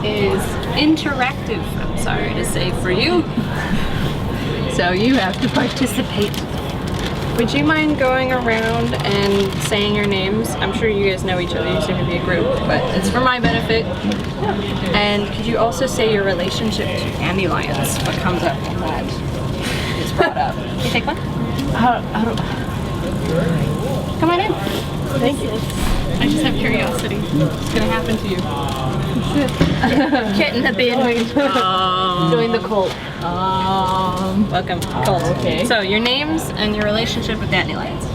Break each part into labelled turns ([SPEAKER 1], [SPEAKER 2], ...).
[SPEAKER 1] is interactive, I'm sorry to say for you. So you have to participate. Would you mind going around and saying your names? I'm sure you guys know each other, you seem to be a group, but it's for my benefit. And could you also say your relationship to dandelions? What comes up when that is brought up? Can you take one? Come on in. Thank you. I just have curiosity. What's gonna happen to you? Get in the bin.
[SPEAKER 2] Join the cult.
[SPEAKER 1] Welcome. Cult.
[SPEAKER 2] Okay.
[SPEAKER 1] So your names and your relationship with dandelions.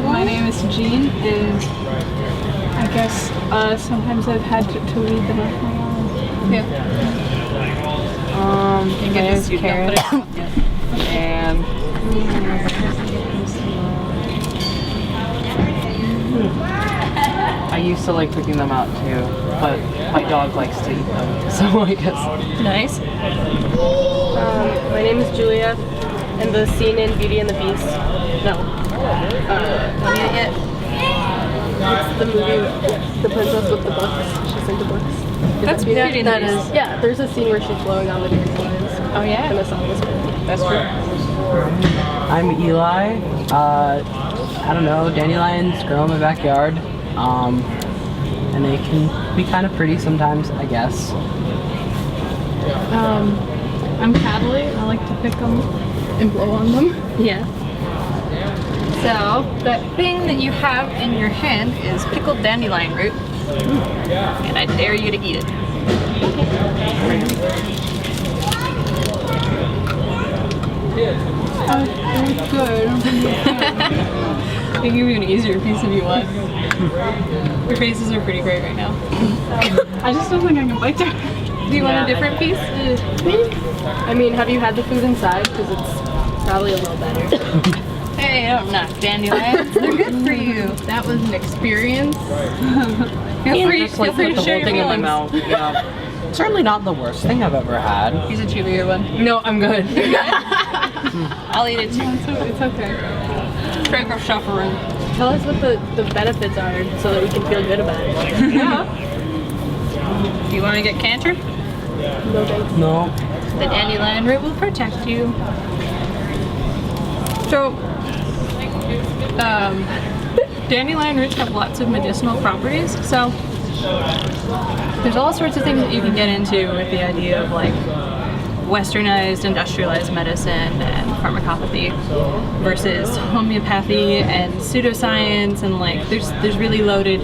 [SPEAKER 3] My name is Jean, and I guess sometimes I've had to weed them off my arm.
[SPEAKER 1] Yeah.
[SPEAKER 2] My name is Karen. And I used to like picking them out too, but my dog likes to eat them, so I guess.
[SPEAKER 1] Nice.
[SPEAKER 2] My name is Julia, and the scene in Beauty and the Beast. No.
[SPEAKER 1] Not yet.
[SPEAKER 2] It's the movie, The Princess with the Books. She's into books.
[SPEAKER 1] That's Beauty and the
[SPEAKER 2] That
[SPEAKER 1] Beast.
[SPEAKER 2] is. Yeah, there's a scene where she's blowing on the dandelions.
[SPEAKER 1] Oh yeah?
[SPEAKER 2] And the song is good.
[SPEAKER 1] That's true.
[SPEAKER 4] I'm Eli. I don't know, dandelions grow in my backyard, and they can be kind of pretty sometimes, I guess.
[SPEAKER 3] I'm Cataly, and I like to pick them and blow on them.
[SPEAKER 1] Yeah. So, the thing that you have in your hand is pickled dandelion root. And I dare you to eat it.
[SPEAKER 3] It's good.
[SPEAKER 1] I can give you an easier piece if you want. Your faces are pretty great right now.
[SPEAKER 3] I just don't think I can bite that.
[SPEAKER 1] Do you want a different piece?
[SPEAKER 2] I mean, have you had the food inside? Because it's probably a little better.
[SPEAKER 1] Hey, don't knock dandelions. They're good for you.
[SPEAKER 3] That was an experience.
[SPEAKER 1] Feel free
[SPEAKER 4] Just like
[SPEAKER 1] to
[SPEAKER 4] put the
[SPEAKER 1] share
[SPEAKER 4] whole
[SPEAKER 1] your
[SPEAKER 4] thing in my
[SPEAKER 1] feelings.
[SPEAKER 4] mouth. Yeah. Certainly not the worst thing I've ever had.
[SPEAKER 1] He's a chewier one.
[SPEAKER 2] No, I'm good.
[SPEAKER 1] I'll eat it too.
[SPEAKER 3] It's okay.
[SPEAKER 1] Frank or suffering.
[SPEAKER 2] Tell us what the benefits are so that we can feel good about it.
[SPEAKER 1] Yeah. Do you want to get cancer?
[SPEAKER 2] No thanks.
[SPEAKER 4] No.
[SPEAKER 1] The dandelion root will protect you. So, dandelion roots have lots of medicinal properties. So, there's all sorts of things that you can get into with the idea of like westernized, industrialized medicine and pharmacopathy versus homeopathy and pseudoscience, and like there's really loaded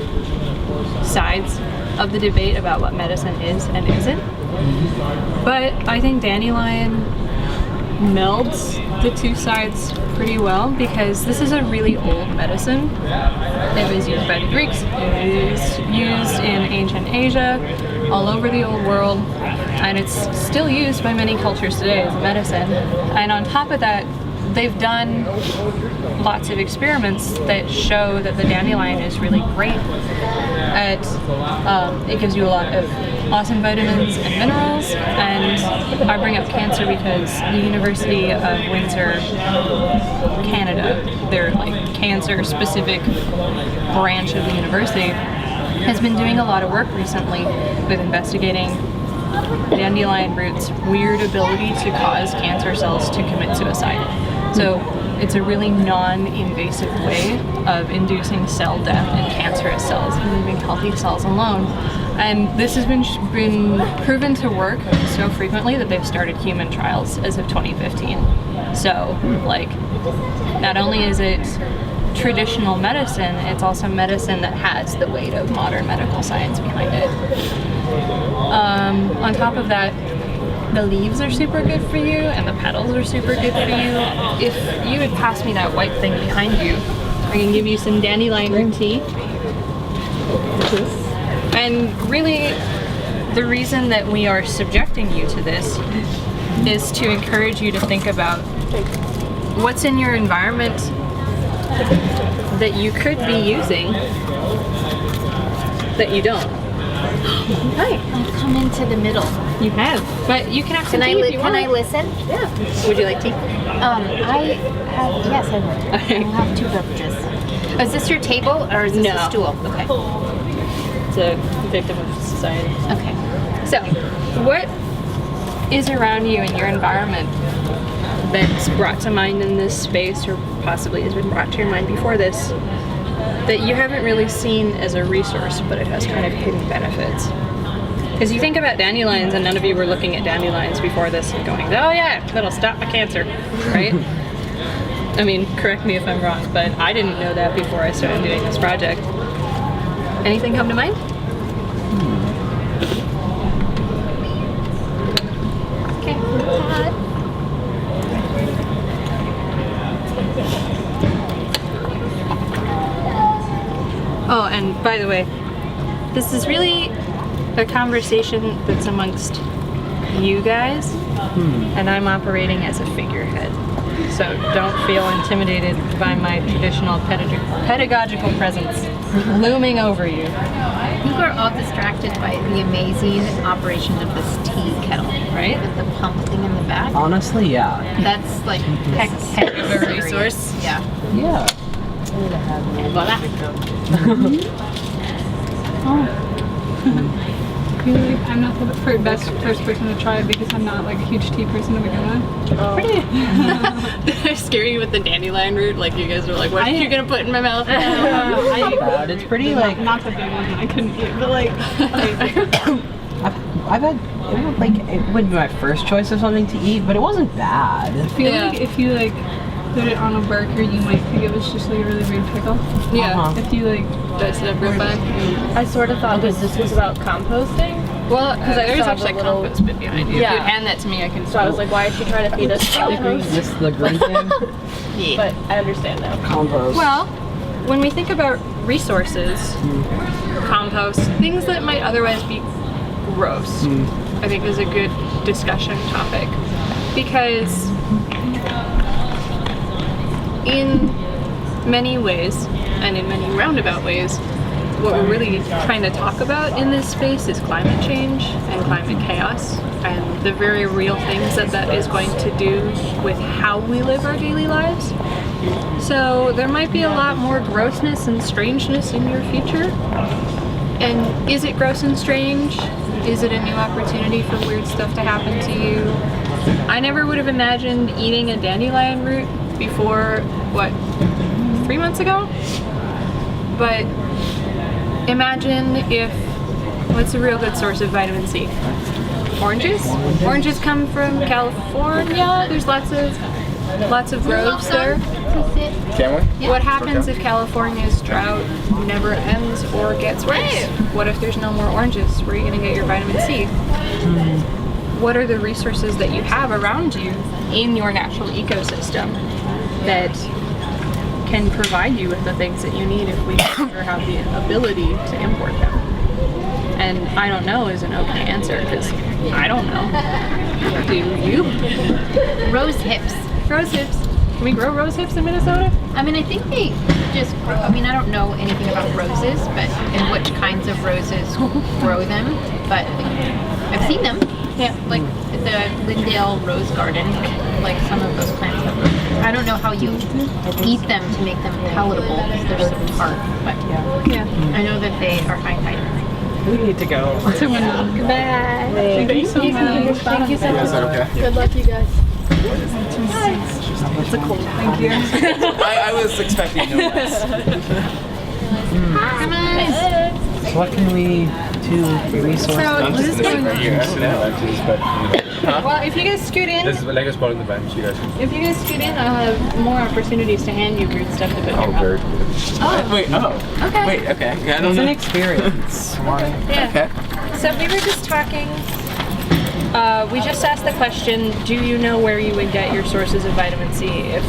[SPEAKER 1] sides of the debate about what medicine is and isn't. But I think dandelion melds the two sides pretty well because this is a really old medicine. It was used by the Greeks, it was used in ancient Asia, all over the old world, and it's still used by many cultures today as a medicine. And on top of that, they've done lots of experiments that show that the dandelion is really great at, it gives you a lot of awesome vitamins and minerals. And I bring up cancer because the University of Windsor, Canada, their like cancer specific branch of the university, has been doing a lot of work recently with investigating dandelion roots' weird ability to cause cancer cells to commit suicide. So it's a really non-invasive way of inducing cell death in cancerous cells and leaving healthy cells alone. And this has been proven to work so frequently that they've started human trials as of 2015. So, like, not only is it traditional medicine, it's also medicine that has the weight of modern medical science behind it. On top of that, the leaves are super good for you and the petals are super good for you. If you would pass me that white thing behind you, I can give you some dandelion root tea. And really, the reason that we are subjecting you to this is to encourage you to think about what's in your environment that you could be using that you don't. Hi.
[SPEAKER 5] I've come into the middle.
[SPEAKER 1] You have, but you can have some tea if you want.
[SPEAKER 5] Can I listen?
[SPEAKER 1] Yeah. Would you like tea?
[SPEAKER 5] I have, yes, I would.
[SPEAKER 1] Okay.
[SPEAKER 5] I'll have two beverages. Is this your table or is this
[SPEAKER 1] No.
[SPEAKER 5] a stool?
[SPEAKER 1] Okay. It's a victim of society.
[SPEAKER 5] Okay.
[SPEAKER 1] So, what is around you in your environment that's brought to mind in this space, or possibly has been brought to your mind before this, that you haven't really seen as a resource, but it has kind of hidden benefits? Because you think about dandelions, and none of you were looking at dandelions before this and going, oh yeah, that'll stop my cancer, right? I mean, correct me if I'm wrong, but I didn't know that before I started doing this project. Anything come to mind? Okay. Oh, and by the way, this is really a conversation that's amongst you guys, and I'm operating as a figurehead. So don't feel intimidated by my traditional pedagogical presence looming over you.
[SPEAKER 5] I think we're all distracted by the amazing operation of this tea kettle,
[SPEAKER 1] Right?
[SPEAKER 5] With the pump thing in the back.
[SPEAKER 4] Honestly, yeah.
[SPEAKER 5] That's like heck
[SPEAKER 1] of a resource.
[SPEAKER 5] Yeah.
[SPEAKER 4] Yeah.
[SPEAKER 5] Voila.
[SPEAKER 3] I feel like I'm not the best first person to try it because I'm not like a huge tea person to begin with.
[SPEAKER 1] Did I scare you with the dandelion root? Like you guys were like, what are you gonna put in my mouth?
[SPEAKER 4] Bad. It's pretty like
[SPEAKER 3] Not the big one that I couldn't eat, but like
[SPEAKER 4] I've had it wouldn't be my first choice of something to eat, but it wasn't bad.
[SPEAKER 3] I feel
[SPEAKER 1] Yeah.
[SPEAKER 3] like if you like put it on a burger, you might think it was just like a really weird pickle.
[SPEAKER 1] Yeah.
[SPEAKER 4] Uh-huh.
[SPEAKER 3] If you like,
[SPEAKER 1] Dice it up real fine.
[SPEAKER 2] I sort of thought this was about composting.
[SPEAKER 1] Well, because there's
[SPEAKER 2] saw the
[SPEAKER 1] actually a
[SPEAKER 2] little-
[SPEAKER 1] compost bit behind you.
[SPEAKER 2] Yeah.
[SPEAKER 1] If you hand that to me, I can.
[SPEAKER 2] So I was like, why is she trying to feed us compost?
[SPEAKER 4] The green thing.
[SPEAKER 2] But I understand now.
[SPEAKER 4] Compost.
[SPEAKER 1] Well, when we think about resources, compost, things that might otherwise be gross, I think is a good discussion topic. Because in many ways, and in many roundabout ways, what we're really trying to talk about in this space is climate change and climate chaos, and the very real things that that is going to do with how we live our daily lives. So there might be a lot more grossness and strangeness in your future. And is it gross and strange? Is it a new opportunity for weird stuff to happen to you? I never would have imagined eating a dandelion root before, what, 3 months ago? But imagine if, what's a real good source of vitamin C? Oranges? Oranges come from California. There's lots of groves there.
[SPEAKER 6] Can we?
[SPEAKER 1] What happens if California's drought never ends or gets worse? What if there's no more oranges? Where are you going to get your vitamin C? What are the resources that you have around you in your natural ecosystem that can provide you with the things that you need if we ever have the ability to import them? And I don't know is an okay answer because I don't know. Do you?
[SPEAKER 5] Rose hips.
[SPEAKER 1] Rose hips. Can we grow rose hips in Minnesota?
[SPEAKER 5] I mean, I think they just grow. I mean, I don't know anything about roses, but and which kinds of roses grow them. But I've seen them.
[SPEAKER 1] Yeah.
[SPEAKER 5] Like the Lindale Rose Garden, like some of those plants have roses. I don't know how you eat them to make them palatable because they're so tart. But
[SPEAKER 1] Yeah.
[SPEAKER 5] I know that they are high vitamins.
[SPEAKER 2] We need to go.
[SPEAKER 1] Goodbye.
[SPEAKER 3] thank you so much.
[SPEAKER 2] Thank you so
[SPEAKER 6] Is that
[SPEAKER 2] much.
[SPEAKER 6] okay?
[SPEAKER 2] Good luck, you guys.
[SPEAKER 3] Thank you.
[SPEAKER 6] I was expecting no less.
[SPEAKER 4] So what can we do for resources?
[SPEAKER 1] So
[SPEAKER 6] I'm
[SPEAKER 1] this
[SPEAKER 6] just
[SPEAKER 1] is
[SPEAKER 6] gonna
[SPEAKER 1] going.
[SPEAKER 6] sit right here. Lunches, but
[SPEAKER 1] Well, if you guys scoot in,
[SPEAKER 6] this is like a spot on the bench, you guys.
[SPEAKER 1] if you guys scoot in, I'll have more opportunities to hand you weird stuff to put in your mouth.
[SPEAKER 6] Wait, oh.
[SPEAKER 1] Okay.
[SPEAKER 6] Wait, okay. Yeah, I don't
[SPEAKER 4] It's an
[SPEAKER 6] know.
[SPEAKER 4] experience.
[SPEAKER 1] Yeah.
[SPEAKER 6] Okay.
[SPEAKER 1] So we were just talking. We just asked the question: do you know where you would get your sources of vitamin C if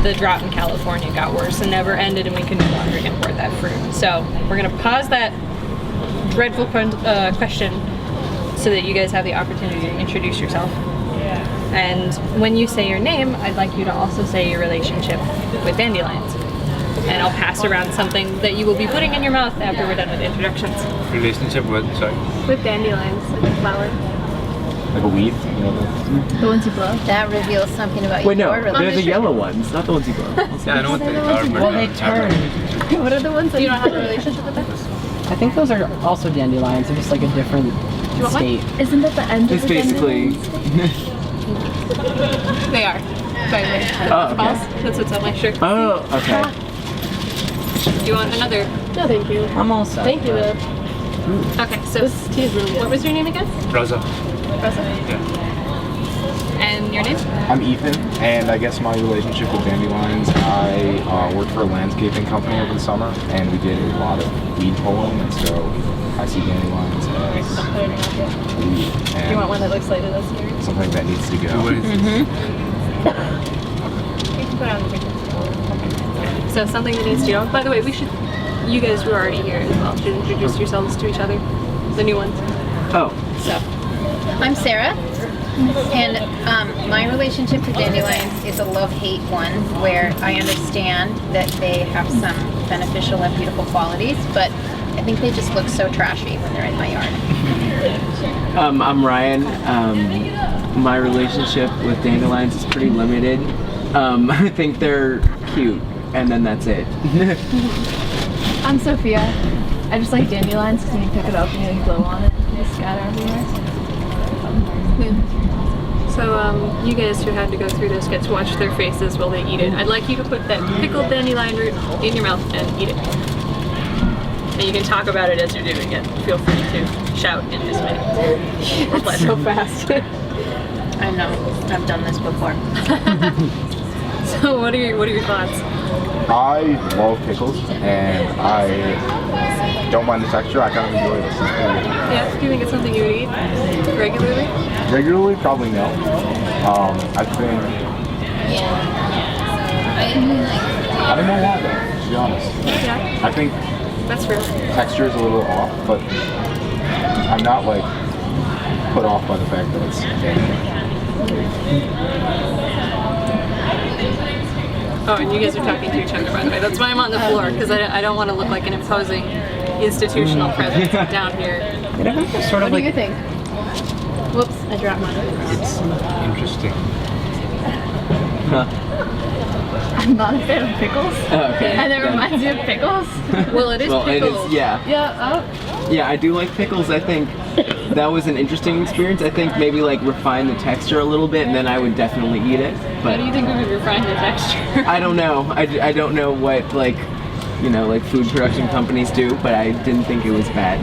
[SPEAKER 1] the drought in California got worse and never ended, and we could no longer import that fruit? So we're gonna pause that dreadful question so that you guys have the opportunity to introduce yourself. And when you say your name, I'd like you to also say your relationship with dandelions. And I'll pass around something that you will be putting in your mouth after we're done with introductions.
[SPEAKER 6] Relationship with, sorry,
[SPEAKER 2] With dandelions, like a flower.
[SPEAKER 6] like a weed? You know,
[SPEAKER 5] The ones you blow. That reveals something about
[SPEAKER 7] Wait, no,
[SPEAKER 5] your
[SPEAKER 7] they're
[SPEAKER 5] relationship.
[SPEAKER 7] the yellow ones, not the ones you blow.
[SPEAKER 6] yeah, I know what they are, but
[SPEAKER 4] Well, they turn.
[SPEAKER 2] What are the ones that you don't have a relationship with them?
[SPEAKER 4] I think those are also dandelions. They're just like a different state.
[SPEAKER 3] Isn't that the end
[SPEAKER 7] It's
[SPEAKER 3] of the
[SPEAKER 7] basically.
[SPEAKER 1] They are. By the way.
[SPEAKER 7] Oh, okay.
[SPEAKER 1] Balls. That's what's on my shirt.
[SPEAKER 7] Oh, okay.
[SPEAKER 1] Do you want another?
[SPEAKER 2] No, thank you.
[SPEAKER 4] I'm all set.
[SPEAKER 2] Thank you, though.
[SPEAKER 1] Okay, so
[SPEAKER 2] This tea is really
[SPEAKER 1] what
[SPEAKER 2] good.
[SPEAKER 1] was your name again?
[SPEAKER 6] Rosa.
[SPEAKER 1] Rosa?
[SPEAKER 6] Yeah.
[SPEAKER 1] And your name?
[SPEAKER 8] I'm Ethan, and I guess my relationship with dandelions, I worked for a landscaping company over the summer, and we did a lot of weed pulling, and so I see dandelions as weed, and
[SPEAKER 2] You want one that looks like this?
[SPEAKER 8] something that needs to go.
[SPEAKER 6] What is this?
[SPEAKER 1] So something that needs to go. By the way, you guys who are already here as well should introduce yourselves to each other. The new ones.
[SPEAKER 7] Oh,
[SPEAKER 1] So,
[SPEAKER 5] I'm Sarah, and my relationship to dandelions is a love-hate one, where I understand that they have some beneficial and beautiful qualities, but I think they just look so trashy when they're in my yard.
[SPEAKER 7] I'm Ryan. My relationship with dandelions is pretty limited. I think they're cute, and then that's it.
[SPEAKER 3] I'm Sophia. I just like dandelions because when you pick it up and you glow on it, you just scatter everywhere.
[SPEAKER 1] so you guys who had to go through this get to watch their faces while they eat it. I'd like you to put that pickled dandelion root in your mouth and eat it. And you can talk about it as you're doing it. Feel free to shout and dismay.
[SPEAKER 2] That's so fast.
[SPEAKER 5] I know, I've done this before.
[SPEAKER 1] So what are your thoughts?
[SPEAKER 8] I love pickles, and I don't mind the texture. I kind of enjoy this. It's pretty good.
[SPEAKER 1] Yeah, do you think it's something you would eat regularly?
[SPEAKER 8] Regularly, probably no. I think I don't know why though, to be honest.
[SPEAKER 1] Yeah,
[SPEAKER 8] I think
[SPEAKER 1] that's real.
[SPEAKER 8] texture is a little off, but I'm not like put off by the fact that it's dandelion.
[SPEAKER 1] Oh, and you guys are talking to each other, by the way. That's why I'm on the floor, because I don't want to look like an imposing institutional presence down here.
[SPEAKER 4] Sort of
[SPEAKER 2] What do you
[SPEAKER 4] like
[SPEAKER 2] think? Whoops, I dropped mine.
[SPEAKER 6] It's interesting.
[SPEAKER 3] I'm not a fan of pickles.
[SPEAKER 7] Okay.
[SPEAKER 3] And it reminds me of pickles.
[SPEAKER 1] Well, it is
[SPEAKER 7] Well, it
[SPEAKER 1] pickled.
[SPEAKER 7] is. Yeah. Yeah, I do like pickles. I think that was an interesting experience. I think maybe like refine the texture a little bit, and then I would definitely eat it.
[SPEAKER 1] How
[SPEAKER 7] But
[SPEAKER 1] do you think we would refine the texture?
[SPEAKER 7] I don't know. I don't know what like food production companies do, but I didn't think it was bad.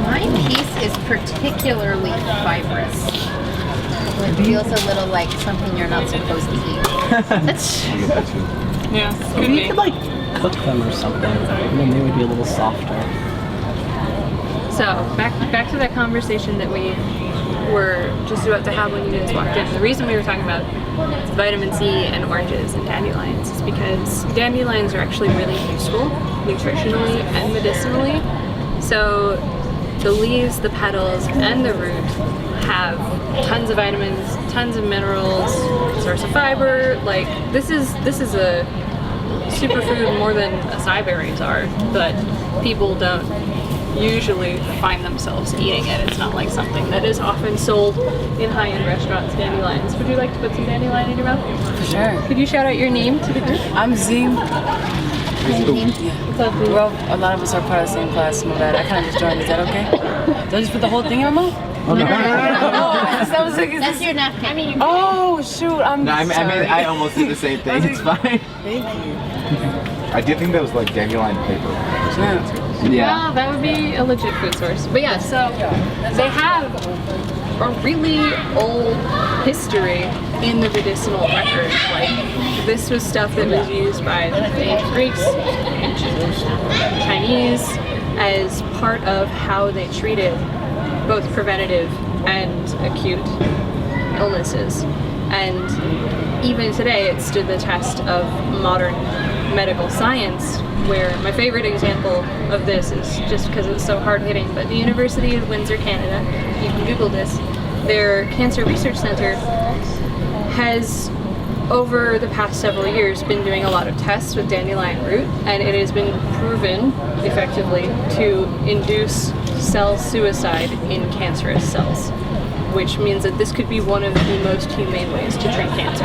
[SPEAKER 5] My piece is particularly fibrous. It feels a little like something you're not supposed to eat.
[SPEAKER 8] I get that too.
[SPEAKER 1] Yeah, could
[SPEAKER 4] maybe you
[SPEAKER 1] be.
[SPEAKER 4] could like cook them or something, and then they would be a little softer.
[SPEAKER 1] So back to that conversation that we were just about to have when you guys walked in. The reason we were talking about vitamin C and oranges and dandelions is because dandelions are actually really useful nutritionally and medicinally. So the leaves, the petals, and the root have tons of vitamins, tons of minerals, source of fiber. Like this is a superfood more than acai berries are, but people don't usually find themselves eating it. It's not like something that is often sold in high-end restaurants. Dandelions. Would you like to put some dandelion in your mouth?
[SPEAKER 9] Sure.
[SPEAKER 1] Could you shout out your name to the group?
[SPEAKER 9] I'm Zim. Well, a lot of us are part of the same class. My bad. I kind of just joined. Is that okay? Did I just put the whole thing in my mouth?
[SPEAKER 4] Oh, no.
[SPEAKER 9] That was like,
[SPEAKER 5] That's your napkin.
[SPEAKER 9] oh shoot! I'm
[SPEAKER 7] No, I
[SPEAKER 9] sorry.
[SPEAKER 7] I almost did the same thing. It's fine.
[SPEAKER 9] Thank you.
[SPEAKER 8] I did think that was like dandelion paper.
[SPEAKER 7] Yeah.
[SPEAKER 1] Well, that would be a legit food source. But yeah, so they have a really old history in the medicinal record. Like, this was stuff that was used by the ancient Greeks, ancient Chinese, as part of how they treated both preventative and acute illnesses. And even today, it stood the test of modern medical science, where my favorite example of this is just because it's so hard-hitting, but the University of Windsor, Canada, you can Google this, their Cancer Research Center has, over the past several years, been doing a lot of tests with dandelion root, and it has been proven effectively to induce cell suicide in cancerous cells, which means that this could be one of the most humane ways to treat cancer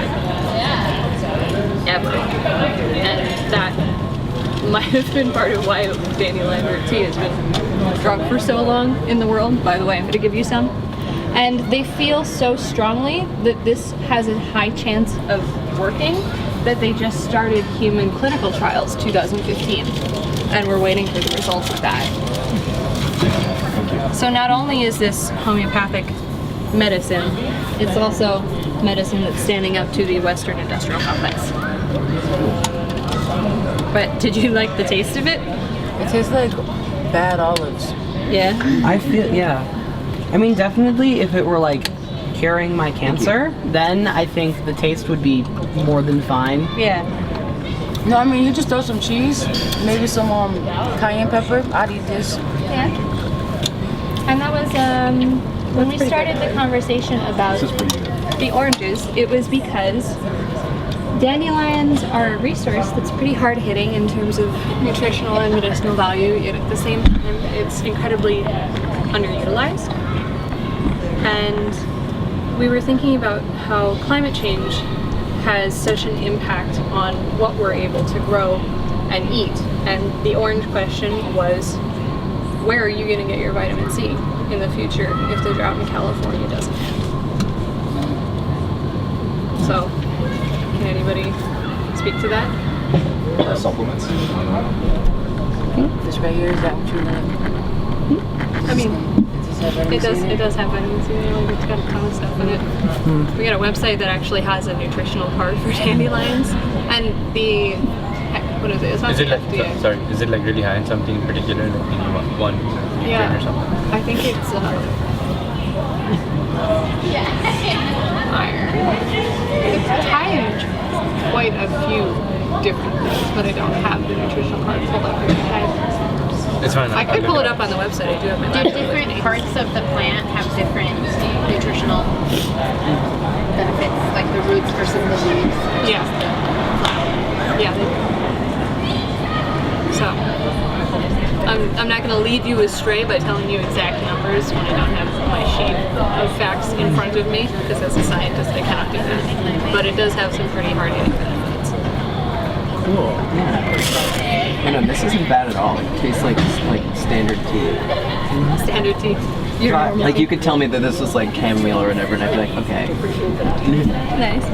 [SPEAKER 1] ever. And that might have been part of why dandelion root tea has been drunk for so long in the world. By the way, I'm going to give you some. And they feel so strongly that this has a high chance of working that they just started human clinical trials 2015. And we're waiting for the results of that. So not only is this homeopathic medicine, it's also medicine that's standing up to the Western industrial complex. But did you like the taste of it?
[SPEAKER 9] It tastes like bad olives.
[SPEAKER 1] Yeah.
[SPEAKER 4] I feel, yeah. I mean, definitely if it were like curing my cancer, then I think the taste would be more than fine.
[SPEAKER 1] Yeah.
[SPEAKER 9] No, I mean, you just throw some cheese, maybe some cayenne pepper. I'd eat this.
[SPEAKER 1] Yeah. And that was, when we started the conversation about
[SPEAKER 8] This is pretty good.
[SPEAKER 1] the oranges, it was because dandelions are a resource that's pretty hard hitting in terms of nutritional and medicinal value, yet at the same time it's incredibly underutilized. And we were thinking about how climate change has such an impact on what we're able to grow and eat. And the orange question was, where are you going to get your vitamin C in the future if the drought in California doesn't end? So, can anybody speak to that?
[SPEAKER 8] Supplements?
[SPEAKER 9] This right here, is that what you like?
[SPEAKER 1] I mean,
[SPEAKER 9] It
[SPEAKER 1] it does have vitamin C. Like, it's got a ton of stuff in it. We got a website that actually has a nutritional card for dandelions, and the what is it? It's not
[SPEAKER 6] Is it
[SPEAKER 1] the
[SPEAKER 6] like
[SPEAKER 1] FDA.
[SPEAKER 6] sorry? Is it like really high in something in particular, like in one nutrient or something?
[SPEAKER 1] I think it's iron. It's high in quite a few different things, but I don't have the nutritional card pulled up here.
[SPEAKER 6] It's fine.
[SPEAKER 1] I could pull it up on the website. I do have my
[SPEAKER 5] Do
[SPEAKER 1] laptop with
[SPEAKER 5] different
[SPEAKER 1] me.
[SPEAKER 5] parts of the plant have different nutritional benefits, like the roots versus the leaves?
[SPEAKER 1] Yeah. Yeah. So, I'm not going to lead you astray by telling you exact numbers when I don't have my sheet of facts in front of me, because as a scientist I cannot do that. But it does have some pretty hard-hitting benefits.
[SPEAKER 7] Cool. Yeah. Oh, no, this isn't bad at all. It tastes like standard tea.
[SPEAKER 1] Standard tea. Your normal
[SPEAKER 7] Like
[SPEAKER 1] tea.
[SPEAKER 7] you could tell me that this was like chamomile or whatever, and I'd be like, okay.
[SPEAKER 1] Nice.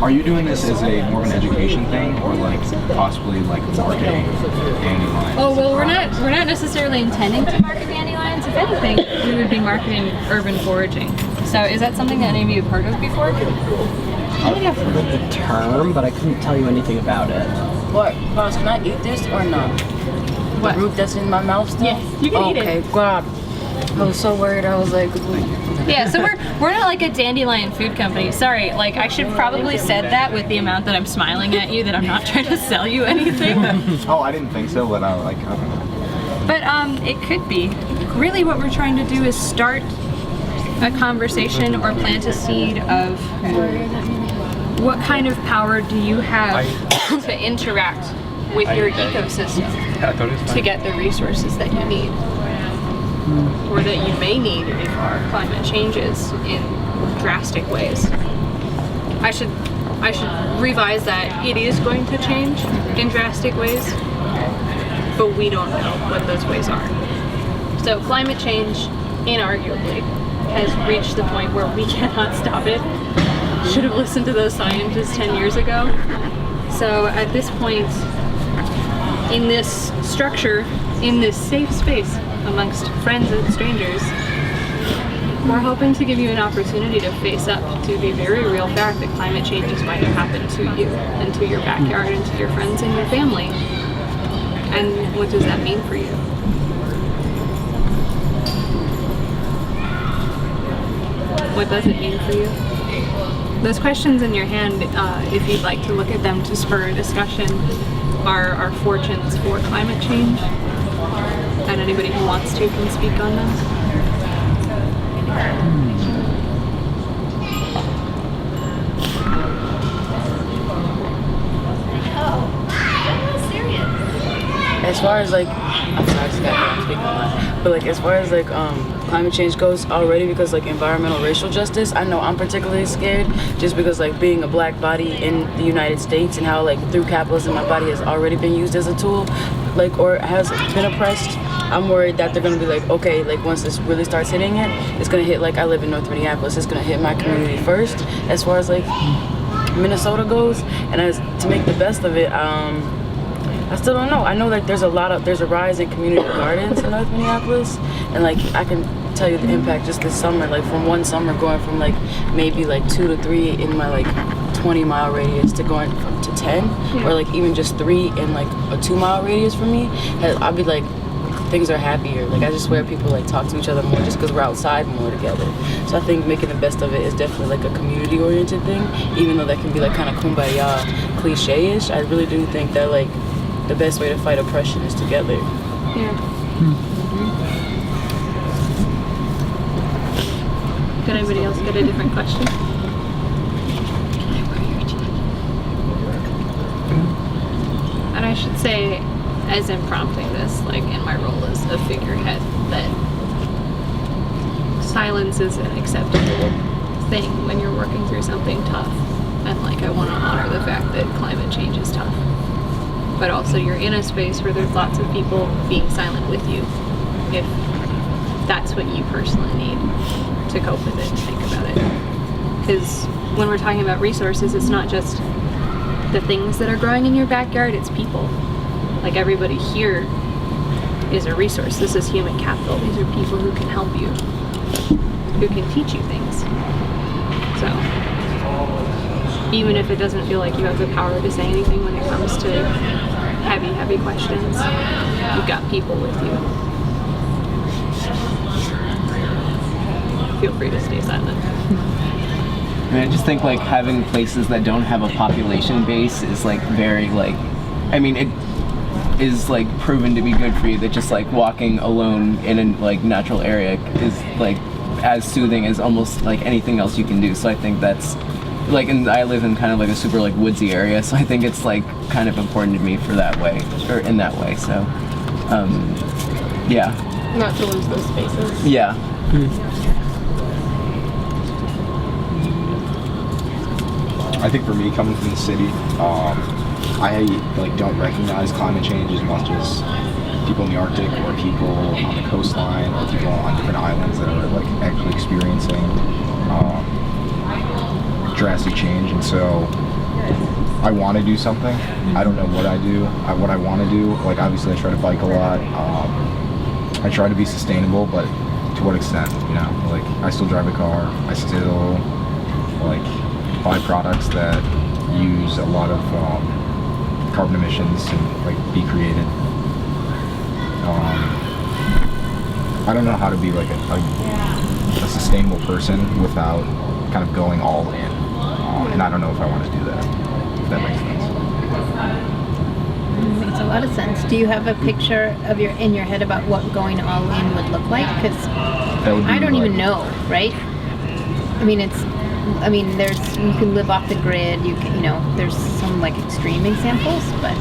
[SPEAKER 8] Are you doing this as a more of an education thing, or like possibly like marketing dandelions?
[SPEAKER 1] Oh well, we're not necessarily intending to market dandelions. If anything, we would be marketing urban foraging. So is that something that any of you have heard of before?
[SPEAKER 4] I think I've heard of the term, but I couldn't tell you anything about it.
[SPEAKER 9] What? Boss, can I eat this or not?
[SPEAKER 1] What?
[SPEAKER 9] The root that's in my mouth still?
[SPEAKER 1] Yes, you can eat it.
[SPEAKER 9] Okay, God. I was so worried. I was like,
[SPEAKER 1] Yeah, so we're not like a dandelion food company. Sorry, like I should probably said that with the amount that I'm smiling at you, that I'm not trying to sell you anything.
[SPEAKER 8] Oh, I didn't think so, but I was like, okay.
[SPEAKER 1] But it could be. Really what we're trying to do is start a conversation or plant a seed of what kind of power do you have to interact with your ecosystem
[SPEAKER 6] I thought it was
[SPEAKER 1] to
[SPEAKER 6] fine.
[SPEAKER 1] get the resources that you need. Or that you may need if our climate changes in drastic ways. I should revise that. It is going to change in drastic ways, but we don't know what those ways are. So climate change, inarguably, has reached the point where we cannot stop it. Should have listened to those scientists 10 years ago. So at this point, in this structure, in this safe space amongst friends and strangers, we're hoping to give you an opportunity to face up to the very real fact that climate changes might have happened to you and to your backyard and to your friends and your family. And what does that mean for you? What does it mean for you? Those questions in your hand, if you'd like to look at them to spur a discussion, are our fortunes for climate change. And anybody who wants to can speak on them.
[SPEAKER 9] as far as like, I'm sorry, I'm speaking a lot. But like as far as like climate change goes already, because like environmental racial justice, I know I'm particularly scared just because like being a black body in the United States and how like through capitalism my body has already been used as a tool, like, or has been oppressed. I'm worried that they're gonna be like, okay, like once this really starts hitting it, it's gonna hit, like I live in North Minneapolis, it's gonna hit my community first as far as like Minnesota goes. And as to make the best of it, I still don't know. I know that there's a rise in community gardens in North Minneapolis, and like I can tell you the impact just this summer, like from one summer going from like maybe like 2 to 3 in my like 20-mile radius to going to 10, or like even just 3 in like a 2-mile radius from me. I'll be like, things are happier. Like I just swear people like talk to each other more just because we're outside more together. So I think making the best of it is definitely like a community oriented thing, even though that can be like kind of kumbaya cliche-ish. I really do think that like the best way to fight oppression is together.
[SPEAKER 1] Yeah. Did anybody else get a different question? And I should say, as I'm prompting this, like in my role as a figurehead, that silence is an acceptable thing when you're working through something tough. And like I want to honor the fact that climate change is tough. But also you're in a space where there's lots of people being silent with you, if that's what you personally need to cope with it and think about it. Because when we're talking about resources, it's not just the things that are growing in your backyard, it's people. Like everybody here is a resource. This is human capital. These are people who can help you, who can teach you things. So even if it doesn't feel like you have the power to say anything when it comes to heavy questions, you've got people with you. Feel free to stay silent.
[SPEAKER 7] And I just think like having places that don't have a population base is like very like, I mean it is like proven to be good for you, that just like walking alone in a like natural area is like as soothing as almost like anything else you can do. So I think that's like, and I live in kind of like a super like woodsy area, so I think it's like kind of important to me for that way, or in that way. So yeah,
[SPEAKER 2] Not to lose those spaces.
[SPEAKER 7] yeah.
[SPEAKER 8] I think for me, coming from the city, I like don't recognize climate change as much as people in the Arctic or people on the coastline or people on different islands that are like actually experiencing drastic change. And so I want to do something. I don't know what I do. What I want to do, like obviously I try to bike a lot. I try to be sustainable, but to what extent? You know, like I still drive a car. I still like buy products that use a lot of carbon emissions to like be created. I don't know how to be like a sustainable person without kind of going all in, and I don't know if I want to do that. If that makes sense.
[SPEAKER 5] Makes a lot of sense. Do you have a picture of in your head about what going all in would look like? Because I don't even know, right? I mean, there's, you can live off the grid, there's some like extreme examples, but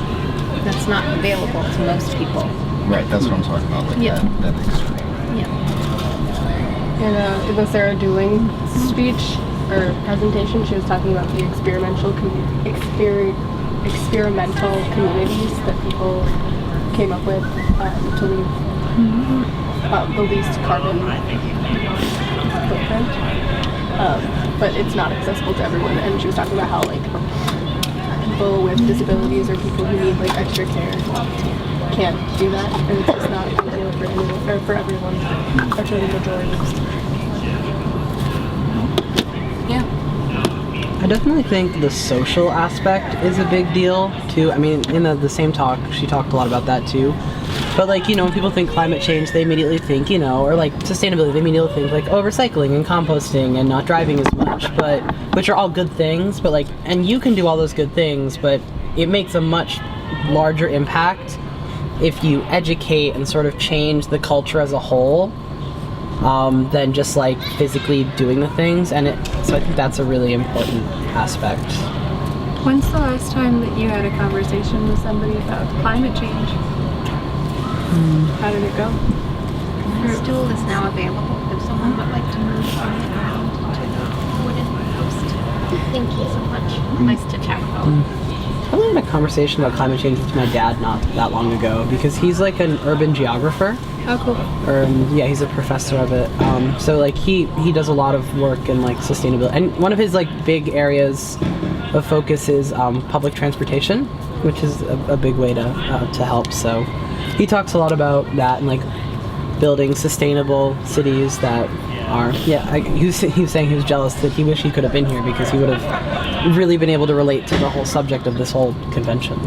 [SPEAKER 5] that's not available to most people.
[SPEAKER 8] Right, that's what I'm talking about. Like that extreme.
[SPEAKER 2] Yeah. In the Sarah Dooling speech or presentation, she was talking about the experimental communities that people came up with to leave the least carbon footprint. But it's not accessible to everyone. And she was talking about how like people with disabilities or people who need like extra care can't do that, and it's just not ideal for anyone or for everyone, or for the majority.
[SPEAKER 1] Yeah.
[SPEAKER 4] I definitely think the social aspect is a big deal too. I mean, in the same talk, she talked a lot about that too. But like, when people think climate change, they immediately think, or like sustainability, they immediately think like, recycling and composting and not driving as much, which are all good things, but like, and you can do all those good things, but it makes a much larger impact if you educate and sort of change the culture as a whole, than just like physically doing the things. So I think that's a really important aspect.
[SPEAKER 1] When's the last time that you had a conversation with somebody about climate change? How did it go?
[SPEAKER 5] The stool is now available if someone would like to move from the ground to the wooden post. Thank you so much. Nice to chat with all.
[SPEAKER 4] I really had a conversation about climate change with my dad not that long ago because he's like an urban geographer.
[SPEAKER 1] Oh, cool.
[SPEAKER 4] Or yeah, he's a professor of it. So like he does a lot of work in like sustainability, and one of his like big areas of focus is public transportation, which is a big way to help. So he talks a lot about that and like building sustainable cities that are he was saying he was jealous that he wished he could have been here because he would have really been able to relate to the whole subject of this whole convention.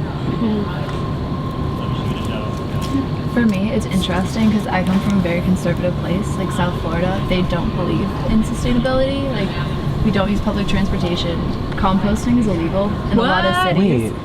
[SPEAKER 10] For me, it's interesting because I come from a very conservative place, like South Florida. They don't believe in sustainability. Like, we don't use public transportation. Composting is illegal in a lot of cities.
[SPEAKER 4] Wait.